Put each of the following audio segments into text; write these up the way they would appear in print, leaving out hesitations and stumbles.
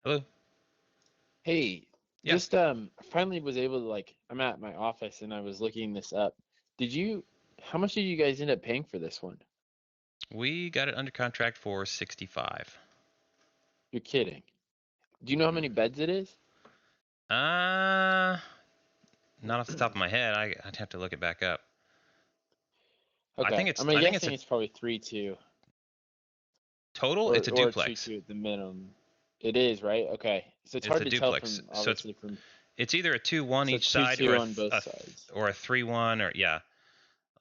Hello. Hey, Yeah, just finally was able to I'm at my office and I was looking this up. Did you How much did you guys end up paying for this one? we got it under contract for 65. You're kidding. Do you know how Mm. many beds it is? Uh, Not off the top of my head. I'd have to look it back up. I think Okay, it's I'm I think it's guessing a it's probably 3-2 total. or It's a or 2-2 duplex. at the minimum. It is, right? Okay. So it's It's hard a to tell duplex. from So it's obviously from it's either a 2-1 so each side or 2-2 on both sides. or a 3-1 or yeah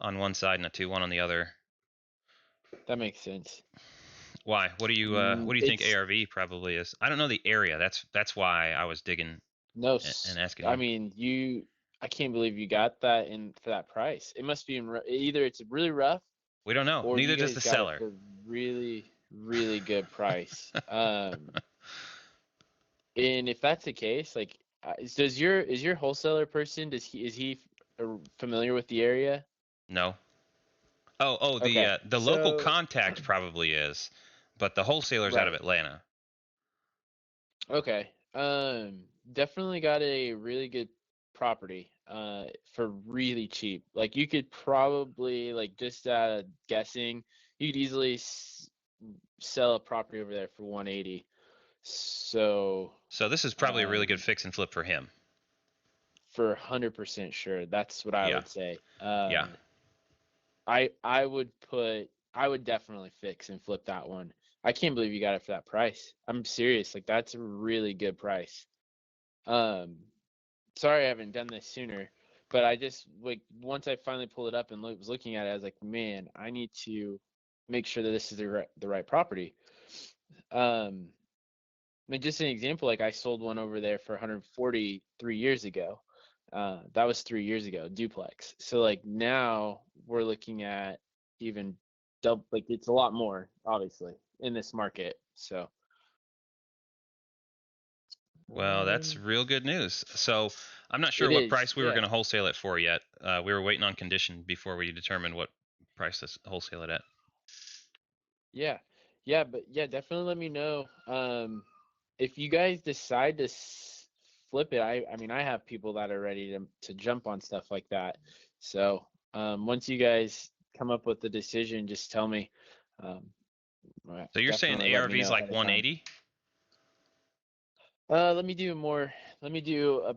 on one side and a 2-1 on the other. That makes sense. Why? What do you think It's ARV probably is? I don't know the area. That's why I was digging no, and asking I you. mean, I can't believe you got that in for that price. It must be either it's really rough We don't know. or Neither you does the guys got it seller. for really, really good price. And if that's the case, does your wholesaler person, is he familiar with the area? No. Oh, Okay, the local so contact probably is, but the wholesaler's out of right, Atlanta. okay, definitely got a really good property, for really cheap. Like you could probably just guessing, you could easily sell a property over there for 180. So, So this is probably a really good um, fix and flip for him. for 100% sure, that's what I Yeah, would say. yeah. I would definitely fix and flip that one. I can't believe you got it for that price. I'm serious. Like that's a really good price. Um, Sorry I haven't done this sooner, but I just once I finally pulled it up and was looking at it, I was like, man, I need to make sure that this is the right property. Um, I mean, just an example, like I sold one over there for 140 3 years ago. That was 3 years ago, duplex. So like now we're looking at even double, like it's a lot more, obviously, in this market. So Well, that's um, real good news. So I'm not sure it what is, price we were yeah, going to wholesale it for yet. We were waiting on condition before we determined what price to wholesale it at. yeah, yeah, but yeah, definitely let me know. If you guys decide to flip it, I mean, I have people that are ready to jump on stuff like that. So once you guys come up with the decision, just tell me. Um, right, So you're saying definitely the let me ARV is know like ahead of time. 180? Let me do more. Let me do a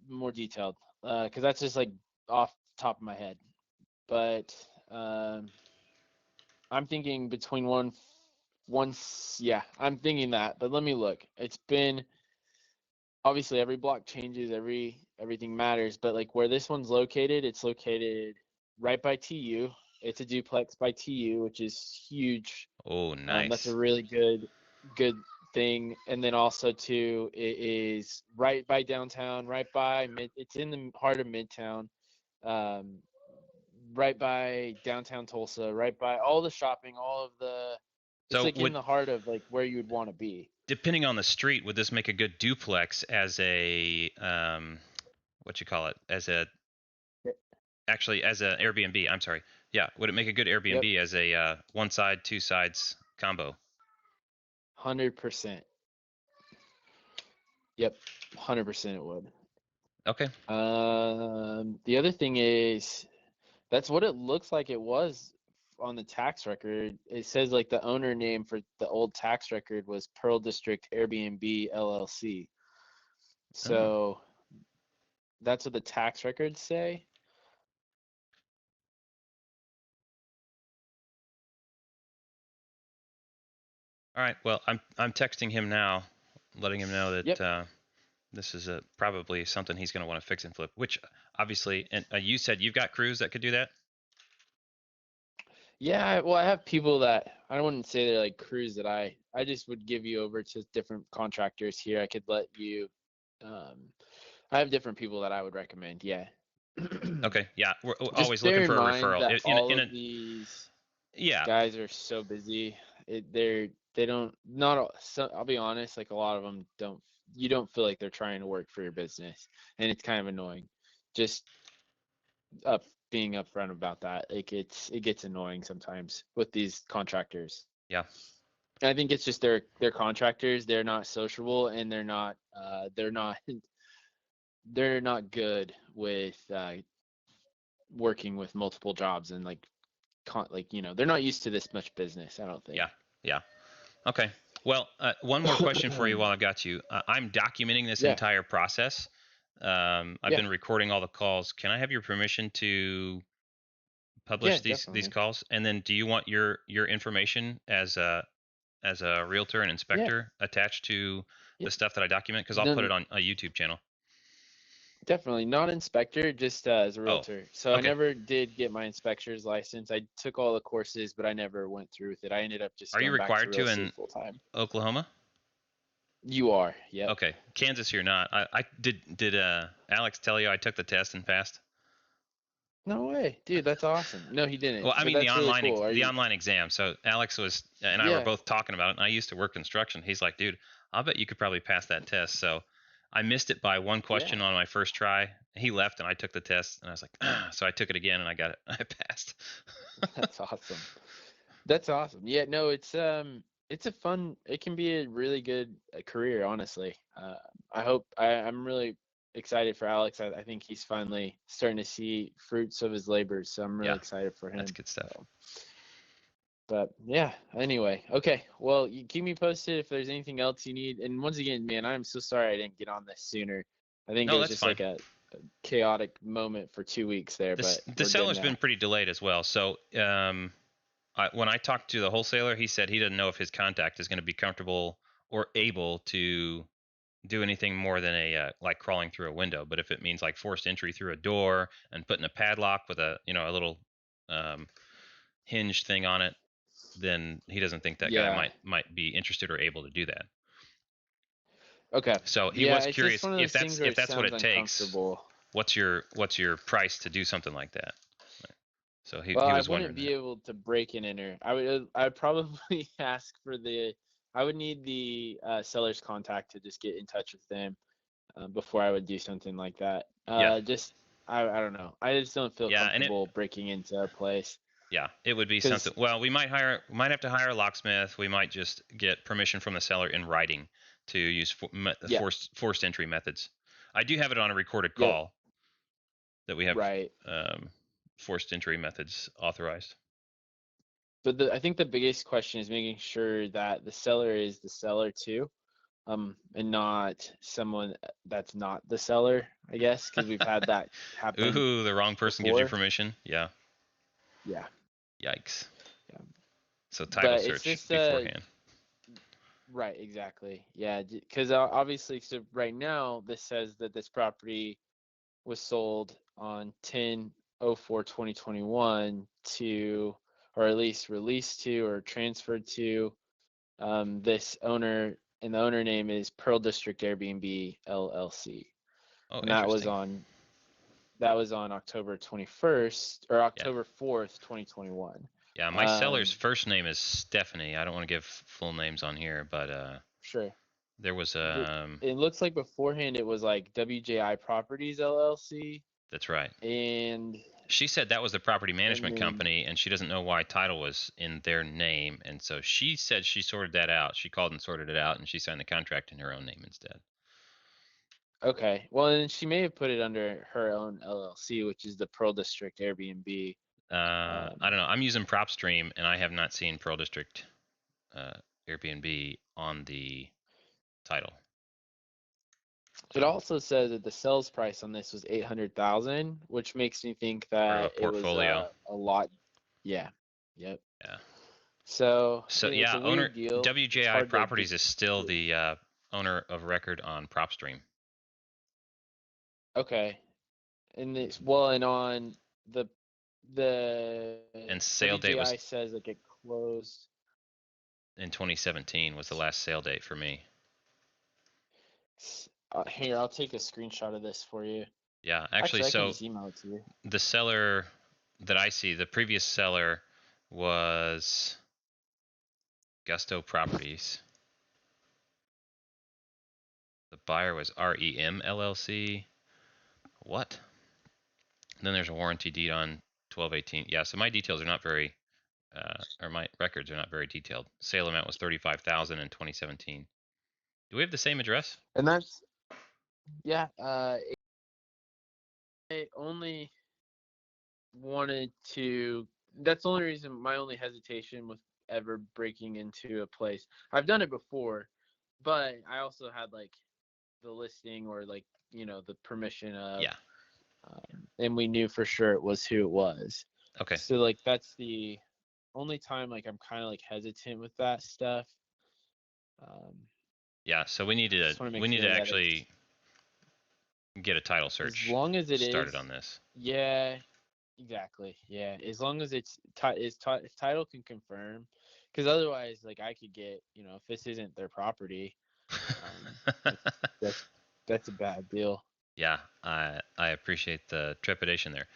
more detailed, because that's just like off the top of my head. But I'm thinking between yeah, I'm thinking that. But let me look. It's been obviously every block changes, everything matters, but like where this one's located, it's located right by TU. It's a duplex by TU, which is huge. Oh, That's a nice. really good thing. And then also too, it is right by downtown, right by mid. It's in the heart of Midtown, um, right by downtown Tulsa, right by all the shopping, all of the. It's So like in would the heart of like where you would want to be. depending on the street, would this make a good duplex as a what you call it as a actually as an Airbnb? I'm sorry. Yeah, would it make a good Yep, Airbnb as a one side, two sides combo? 100%. Yep, 100% it would. Okay. The other thing is that's what it looks like it was on the tax record. It says like the owner name for the old tax record was Pearl District Airbnb LLC. Oh. So that's what the tax records say. All right. Well, I'm texting him now, letting him know that Yep. this is probably something he's going to want to fix and flip. Which obviously, and you said you've got crews that could do that. Yeah, well, I have people that I wouldn't say they're like crews that I just would give you over to different contractors here. I could let you I have different people that I would recommend. Yeah. Okay. Yeah. We're Just always looking bear in for a mind referral. that In all a of these yeah. guys are so busy. They don't not all- so, I'll be honest, like a lot of them don't you don't feel like they're trying to work for your business, and it's kind of annoying. Just up being upfront about that. Like it gets annoying sometimes with these contractors. Yeah. And I think it's just they're contractors. They're not sociable, and they're not good with working with multiple jobs and like they're not used to this much business. I don't think. Yeah. Yeah. Okay. Well, one more question for you while I've got you. I'm documenting this Yeah, entire process. I've yeah, been recording all the calls. Can I have your permission to yeah, publish these definitely. calls? And then, do you want your information as a realtor and Yeah, inspector attached to yeah. the stuff that I document? Because I'll put No, it on a YouTube channel. definitely not inspector, just as a Oh, realtor. So I okay. never did get my inspector's license. I took all the courses, but I never went through with it. I ended up just Are you going back to required real to estate in full time. Oklahoma? You are, yep. Okay. Kansas, you're not. I did Alex tell you I took the test and passed? No way, dude. That's awesome. No, he Well, didn't, I but mean that's really cool. Are the you? online exam. So Alex was and I were Yeah, both talking about it. And I used to work construction. He's like, dude, I'll bet you could probably pass that test. So I missed it by one yeah. question on my first try. He left and I took the test and I was like, so I took it again and I got it. I passed. That's awesome. That's awesome. Yeah, no, it's a fun. It can be a really good career, honestly. I'm really excited for Alex. I think he's finally starting to see fruits of his labors, so I'm really Yeah, excited for that's him. good stuff. So, but yeah, anyway, okay. Well, you keep me posted if there's anything else you need. And once again, man, I'm so sorry I didn't get on this sooner. I think it No, was that's just fine. like a chaotic moment for 2 weeks there, but The we're good seller's been now. pretty delayed as well. So when I talked to the wholesaler, he said he doesn't know if his contact is going to be comfortable or able to do anything more than a like crawling through a window. But if it means like forced entry through a door and putting a padlock with a a little um, hinge thing on it, then he doesn't think that guy Yeah. might be interested or able to do that. Okay. So he Yeah, was it's just curious one of those things where if it that's what sounds it takes. uncomfortable. What's your price to do something like that? So Well, he I was wouldn't wondering be that. able to break and enter. I'd probably ask for I would need the seller's contact to just get in touch with them before I would do something like that. Yeah, I don't know. I just don't feel yeah, and it comfortable breaking into a place yeah, it would be because something. Well, we might have to hire a locksmith. We might just get permission from the seller in writing to use yeah, forced entry methods. I do have it on a recorded yep, call that we have right. um, forced entry methods authorized. But I think the biggest question is making sure that the seller is the seller too, and not someone that's not the seller, I guess, because we've had that happen Ooh, the wrong person gives you before. permission. Yeah, Yeah, yikes. yeah. So title But it's search just beforehand. right, exactly. Yeah, because obviously, so right now this says that this property was sold on 10/04/2021 to, or at least released to or transferred to this owner, and the owner name is Pearl District Airbnb LLC, Oh, and interesting. that was on October 21st or Yeah, October 4th, 2021. yeah. My seller's Um, first name is Stephanie. I don't want to give full names on here, but sure. there was The, it looks like beforehand it was like WJI Properties LLC, that's right. and She said that was the property and management then company, and she doesn't know why title was in their name, and so she said she sorted that out. She called and sorted it out, and she signed the contract in her own name instead. okay, well, then she may have put it under her own LLC, which is the Pearl District Airbnb. I Um, don't know. I'm using PropStream, and I have not seen Pearl District uh, Airbnb on the title. it So also says that the sales price on this was 800,000, which makes me think part of a that it was portfolio. a lot. Yeah, yep. Yeah. So So it's yeah, a owner weird deal. It's WJI hard to get. Properties is still Yeah. the owner of record on PropStream, Okay, and it's well, and on the the and sale date was WJI says like it closed. in 2017 was the last sale date for me. Here, I'll take a screenshot of this for you. Yeah, actually, Actually, I can so just email it to you. the seller that I see, the previous seller was Gusto Properties. The buyer was REM LLC. What? And then there's a warranty deed on 1218. Yeah, so my details are not very or my records are not very detailed. Sale amount was 35,000 in 2017. Do we have the same address? And that's, yeah, I only wanted to, that's the only reason, my only hesitation with ever breaking into a place. I've done it before, but I also had like the listing or like, the permission of, Yeah. and we knew for sure it was who it was. Okay. So like that's the only time like I'm kind of like hesitant with that stuff. Um, Yeah. So we just want to make need sure to that it's, actually get a title as search long as it started is, on this. yeah, exactly, yeah. As long as it's if title can confirm, because otherwise, like I could get, if this isn't their property, that's that's that's a bad deal. Yeah, I appreciate the trepidation there.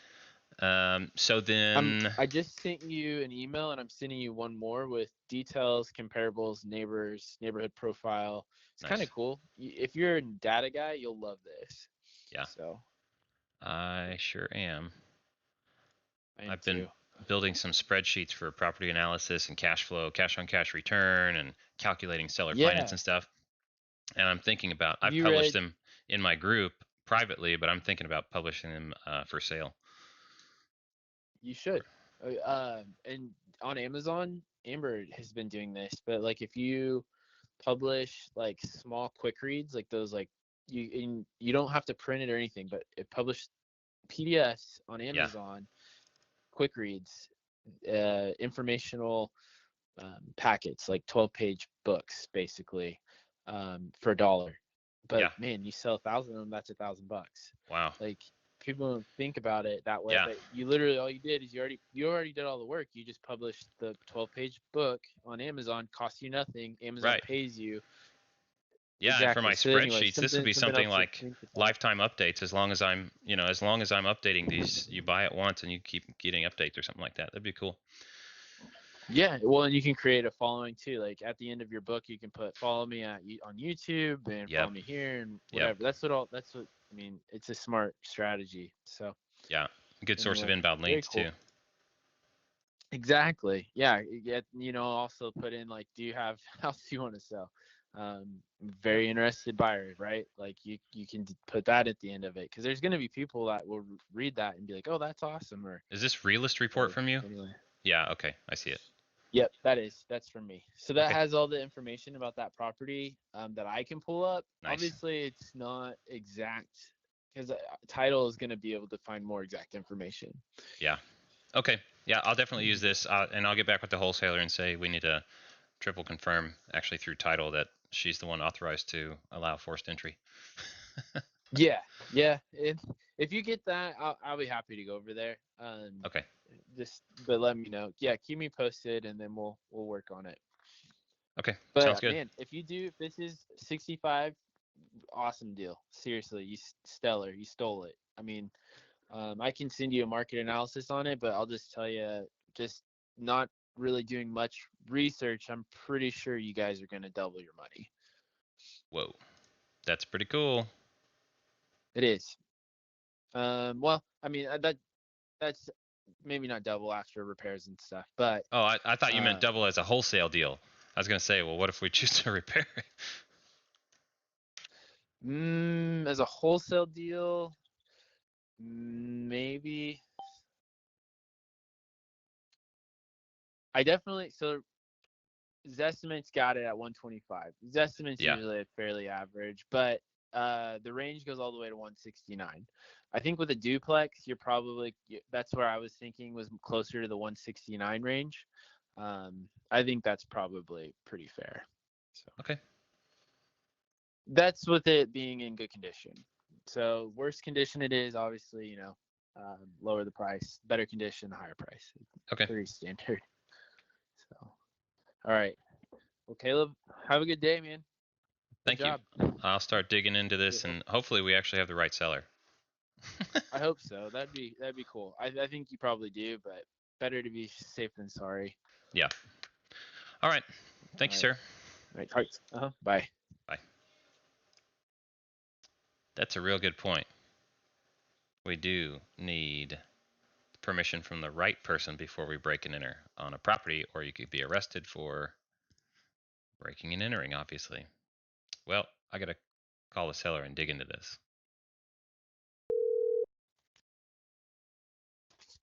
So then, I just sent you an email and I'm sending you one more with details, comparables, neighbors, neighborhood profile. It's kind nice. of cool. If you're a data guy, you'll love this. Yeah, So I sure am. I am I've been too. building some spreadsheets for property analysis and cash flow, cash on cash return, and calculating seller finance Yeah. and stuff. And I'm thinking about, Have I've you published read? them in my group privately, but I'm thinking about publishing them for sale. You should. And on Amazon, Amber has been doing this, but like if you publish like small quick reads, like those, like you don't have to print it or anything, but it published PDFs on Yeah, Amazon, quick reads, informational packets, like 12-page books, basically, for $1. But yeah, man, you sell 1,000 of them, that's $1,000. wow, Like people don't think about it that way, yeah, but you literally all you did is you already did all the work. You just published the 12-page book on Amazon, costs you nothing. Amazon right. pays you. Yeah, and for Exactly. my So anyway, spreadsheets, this would something be something something else to like think about. lifetime updates. As long as I'm, as long as I'm updating these, you buy it once and you keep getting updates or something like that. That'd be cool. Yeah, well, and you can create a following too. Like at the end of your book, you can put "follow me on YouTube" and "follow Yep, me here" and yep, whatever. That's what I mean. It's a smart strategy. So yeah. Good source of anyway, inbound very leads cool. too. Exactly. Yeah. Also put in like, do you have house you want to sell? Yep. Very interested buyers, right? Like you can put that at the end of it, because there's gonna be people that will read that and be like, oh, that's awesome, or Is this realist report so from you? anyway. Yeah. Okay, I see it. Yep, that's from me. So that Okay, has all the information about that property, that I can pull up. nice. Obviously, it's not exact, because title is going to be able to find more exact information. Yeah. Okay. Yeah, I'll definitely use this, and I'll get back with the wholesaler and say we need to triple confirm actually through title that she's the one authorized to allow forced entry. Yeah, yeah. If you get that, I'll be happy to go over there. Okay. But let me know. Yeah, keep me posted, and then we'll work on it. Okay. Sounds But good. man, if this is 65, awesome deal. Seriously, stellar. You stole it. I mean, I can send you a market analysis on it, but I'll just tell you, just not really doing much research, I'm pretty sure you guys are going to double your money. Whoa, that's pretty cool. It is. Well, I mean, that's maybe not double after repairs and stuff, but Oh, I thought you meant um, double as a wholesale deal. I was gonna say, well, what if we choose to repair it? as a wholesale deal, maybe. I definitely, so Zestimate's got it at 125. Zestimate's Yeah. usually fairly average, but the range goes all the way to 169. I think with a duplex, that's where I was thinking was closer to the 169 range. I think that's probably pretty fair. So Okay. that's with it being in good condition. So worse condition it is, obviously, lower the price. Better condition, higher price. Okay. Pretty standard. So, all right. Well, Caleb, have a good day, man. Good Thank you. job. I'll start digging into this, and hopefully we actually have the right seller. I hope so. That'd be cool. I think you probably do, but better to be safe than sorry. Yeah. All right. All Thank you, right. sir. All right. Hearts. Bye. Bye. That's a real good point. We do need permission from the right person before we break and enter on a property, or you could be arrested for breaking and entering, obviously. Well, I got to call the seller and dig into this.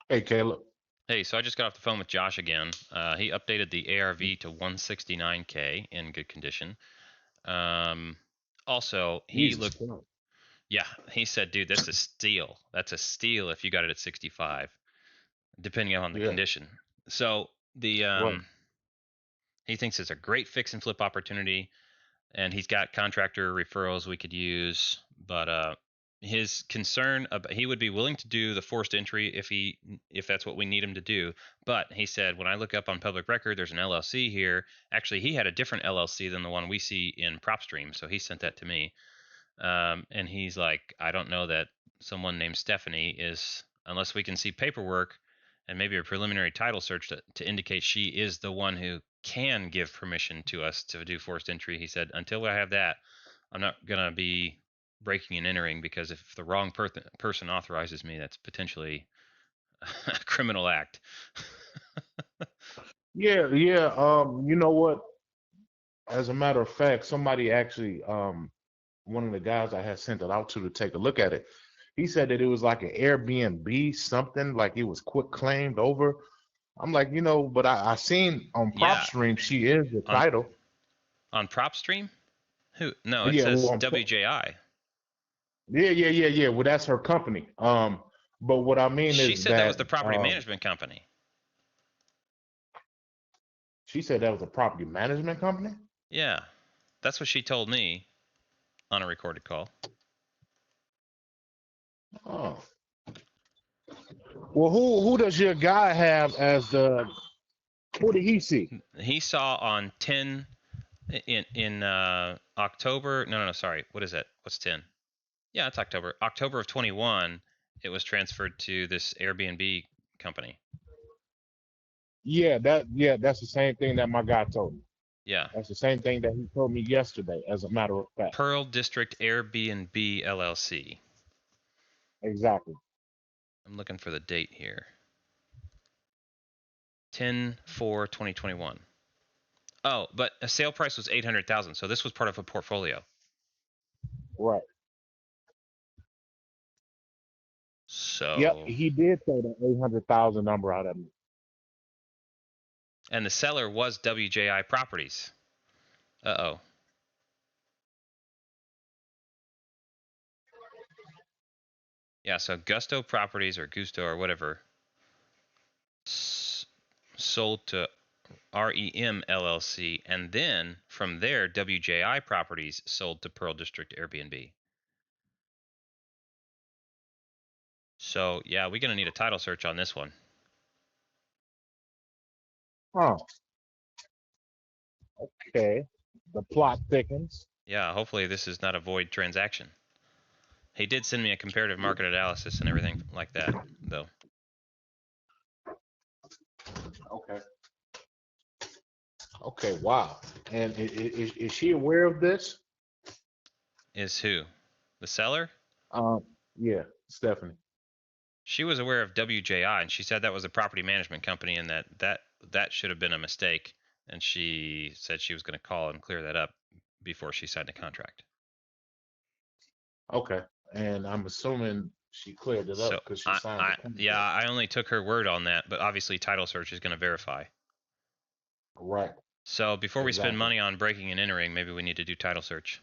Hey, Caleb. Hey, so I just got off the phone with Josh again. He updated the ARV to 169K in good condition. Also, he Jesus looked, Christ. yeah, he said, dude, that's a steal. That's a steal if you got it at 65, depending on the Yeah, condition. So the right. he thinks it's a great fix and flip opportunity, and he's got contractor referrals we could use. But his concern about, he would be willing to do the forced entry if that's what we need him to do. But he said, when I look up on public record, there's an LLC here. Actually, he had a different LLC than the one we see in PropStream, so he sent that to me. And he's like, I don't know that someone named Stephanie is, unless we can see paperwork and maybe a preliminary title search to indicate she is the one who can give permission to us to do forced entry. He said, until I have that, I'm not going to be breaking and entering, because if the wrong person authorizes me, that's potentially a criminal act. Yeah, yeah. You know what? As a matter of fact, somebody actually, one of the guys I had sent it out to take a look at it, he said that it was like an Airbnb something, like it was quick claimed over. I'm like, but I seen on Yeah, PropStream she is the on title. PropStream? Who? No, it Yeah, well, says WJI. yeah. Well, that's her company. But what I mean She is said that was that the property management company. she said that was a property management company. Yeah, that's what she told me on a recorded call. Oh, well, who does your guy have as the? Who did he see? He saw on 10 in October. No, sorry. What is it? What's 10? Yeah, it's October. October of 21. It was transferred to this Airbnb company. Yeah, that's the same thing that my guy told me. Yeah, That's the same thing that he told me yesterday, as a matter of fact. Pearl District Airbnb LLC. Exactly. I'm looking for the date here. 10/4/2021. Oh, but a sale price was 800,000, so this was part of a portfolio. Right. Yep, So, he did say the 800,000 number out of me. and the seller was WJI Properties. Uh-oh. Yeah, so Gusto Properties, or Gusto or whatever, sold to REM LLC, and then from there, WJI Properties sold to Pearl District Airbnb. So yeah, we're gonna need a title search on this one. Huh. Okay. The plot thickens. Yeah, hopefully this is not a void transaction. He did send me a comparative market analysis and everything like that, though. Okay. Okay. Wow. And is she aware of this? Is who? The seller? Yeah, Stephanie. She was aware of WJI, and she said that was a property management company, and that should have been a mistake. And she said she was going to call and clear that up before she signed the contract. Okay. And I'm assuming she cleared it up So because she signed the yeah, contract. I only took her word on that, but obviously title search is going to verify. Right. So before we spend Exactly. money on breaking and entering, maybe we need to do title search.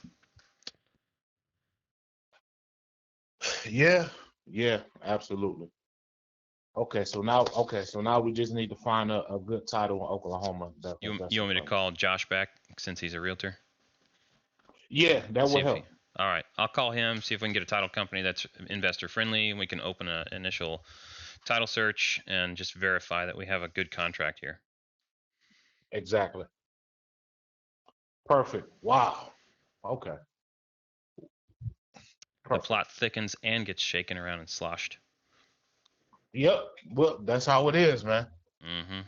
Yeah. Yeah. Absolutely. Okay, so now we just need to find a good title in Oklahoma. That's You the want me to plan. call Josh back since he's a realtor? Yeah, that See would if he. help. All right, I'll call him, see if we can get a title company that's investor friendly, and we can open an initial title search and just verify that we have a good contract here. Exactly. Perfect. Wow. Okay. The Perfect. plot thickens and gets shaken around and sloshed. Yep. Well, that's how it is, man. Mm-hmm.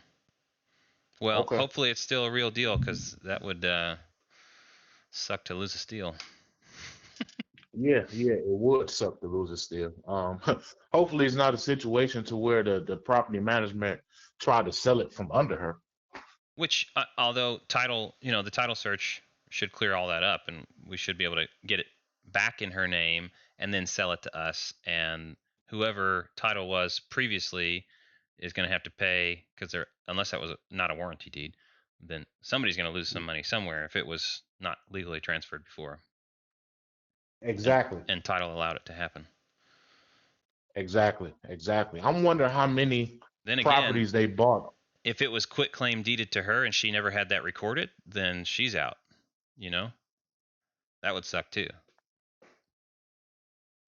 Well, Okay. hopefully it's still a real deal, because that would suck to lose a steal. Yeah, yeah, it would suck to lose it still. Hopefully it's not a situation to where the property management tried to sell it from under her. Which, although title, the title search should clear all that up, and we should be able to get it back in her name and then sell it to us. And whoever title was previously is going to have to pay, because unless that was not a warranty deed, then somebody's going to lose some money somewhere if it was not legally transferred before, and Exactly, and title allowed it to happen. exactly. I'm wondering how many Then again, properties they bought. if it was quit claim deeded to her and she never had that recorded, then she's out. You know, that would suck too.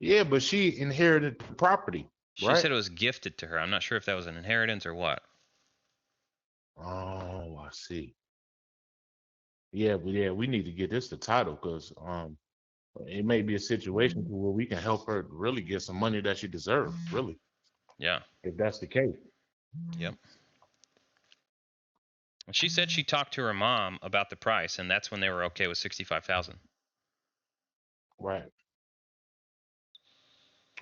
Yeah, but she inherited the property, She right? said it was gifted to her. I'm not sure if that was an inheritance or what. Oh, I see. Yeah, but yeah, we need to get this the title because it may be a situation to where we can help her really get some money that she deserves, really, Yeah. if that's the case. Yep. And she said she talked to her mom about the price, and that's when they were okay with 65,000. Right.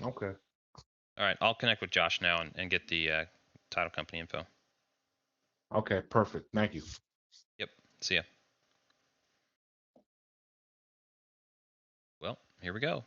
Okay. All right, I'll connect with Josh now and get the title company info. Okay, perfect. Thank you. Yep. See ya. Well, here we go.